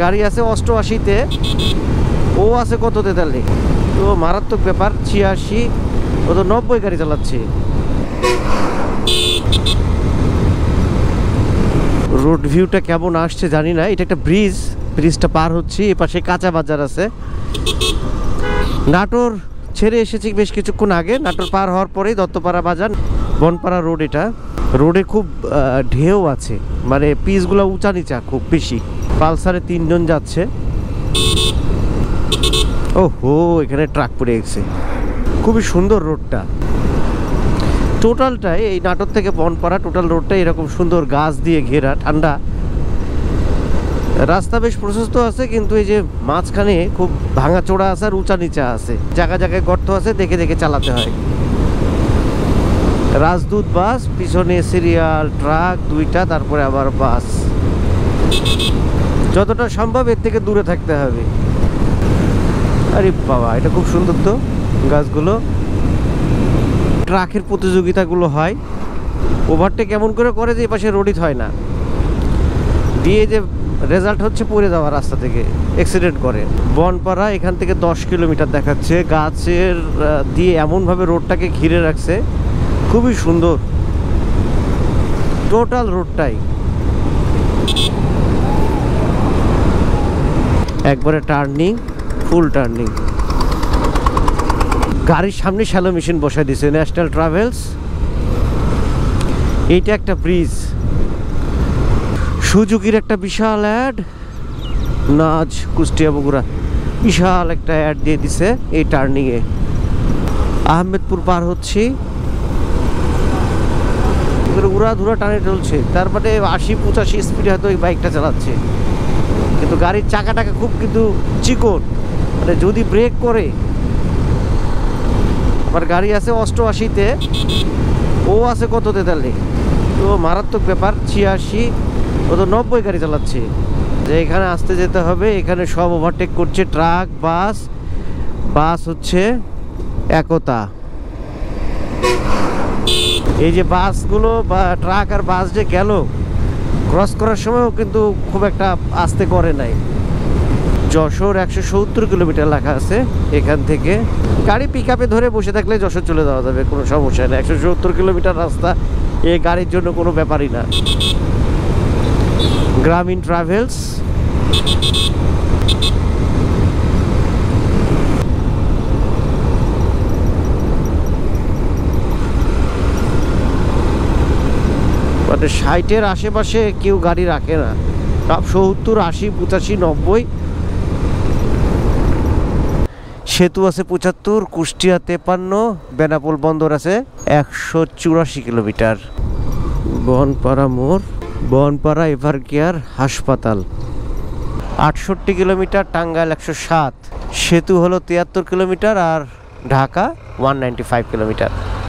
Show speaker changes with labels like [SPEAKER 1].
[SPEAKER 1] গাড়ি আছে 88-তে, ও আছে কত 43। তো মারাত্মক ব্যাপার। 86, ও তো 90 গাড়ি চালাচ্ছে। রোড ভিউটা কেমন আসছে জানি না। এটা একটা ব্রিজ, ব্রিজটা পার হচ্ছি, এ পাশে কাঁচা বাজার আছে। নাটোর ছেড়ে এসেছি বেশ কিছুক্ষণ আগে। নাটোর পার হওয়ার পরেই দত্তপাড়া বাজার, বনপাড়া রোড। এটা রোডে খুব ঢেউ আছে, মানে পিচগুলো উঁচা নিচা খুব বেশি। পালসারে 3 জন যাচ্ছে। ও হো, এখানে ট্রাক পড়ে গেছে। খুবই সুন্দর রোডটা। টোটালটাই এই নাটোর থেকে বনপাড়া টোটাল রোডটা এরকম সুন্দর গাছ দিয়ে ঘেরা, ঠান্ডা। রাস্তা বেশ প্রশস্ত আছে, কিন্তু এই যে মাঝখানে খুব ভাঙাচোড়া আছে আর উঁচা নিচা আছে, জায়গায় জায়গায় গর্ত আছে, দেখে দেখে চালাতে হয়। রাজদূত বাস, পিছনে সিরিয়াল ট্রাক 2টা, তারপরে আবার বাস। যতটা সম্ভব এর থেকে দূরে থাকতে হবে। আরে বাবা, এটা খুব সুন্দর তো গাছগুলো। ট্রাকের প্রতিযোগিতাগুলো হয়, ওভারটেক কেমন করে যে এপাশে রোডই হয় না, দিয়ে যে রেজাল্ট হচ্ছে পড়ে যাওয়া রাস্তা থেকে, অ্যাক্সিডেন্ট করে। বনপাড়া এখান থেকে 10 কিলোমিটার দেখাচ্ছে। গাছের দিয়ে এমনভাবে রোডটাকে ঘিরে রাখছে, খুবই সুন্দর টোটাল রোডটাই। একবারে টার্নিং, ফুল টার্নিং। গাড়ির সামনে শ্যালো মেশিন বসাই দিয়েছে ন্যাশনাল ট্রাভেলস। এইটা একটা ব্রিজ। সুজুকির একটা বিশাল অ্যাড, নাজ কুষ্টিয়া বগুড়া, বিশাল একটা অ্যাড দিয়ে দিছে এই টার্নিংয়ে। আহমেদপুর পার হচ্ছি, উড়াধুরা টানে চলছে। তারপরে 80-85 স্পিডে হয়তো এই বাইকটা চালাচ্ছে, কিন্তু গাড়ির চাকাটাকে খুব কিন্তু চিকন, মানে যদি ব্রেক করে। আমার গাড়ি আছে 88-তে, ও আছে কত 43। তো মারাত্মক ব্যাপার। 86, ও তো 90 গাড়ি চালাচ্ছে। যে এখানে আসতে যেতে হবে, এখানে সব ওভারটেক করছে ট্রাক, বাস। বাস হচ্ছে একতা। এই যে বাসগুলো বা ট্রাক আর বাস যে গেল, ক্রস করার সময়ও কিন্তু খুব একটা আস্তে করে নাই। যশোর 170 কিলোমিটার লেখা আছে এখান থেকে। গাড়ি পিক আপে ধরে বসে থাকলে যশোর চলে যাওয়া যাবে, কোনো সমস্যা নেই। 170 কিলোমিটার রাস্তা এই গাড়ির জন্য কোনো ব্যাপারই না। গ্রামীণ ট্রাভেলস। মানে 60-এর আশেপাশে কেউ গাড়ি রাখে না, সব 70, 80, 85, 90। সেতু আছে 75, কুষ্টিয়া 53, বেনাপোল বন্দর আছে 184 কিলোমিটার। বনপাড়া মোড়, বনপাড়া এভার কেয়ার হাসপাতাল 68 কিলোমিটার, টাঙ্গাইল 107। সেতু হলো 73 কিলোমিটার, আর ঢাকা 195 কিলোমিটার।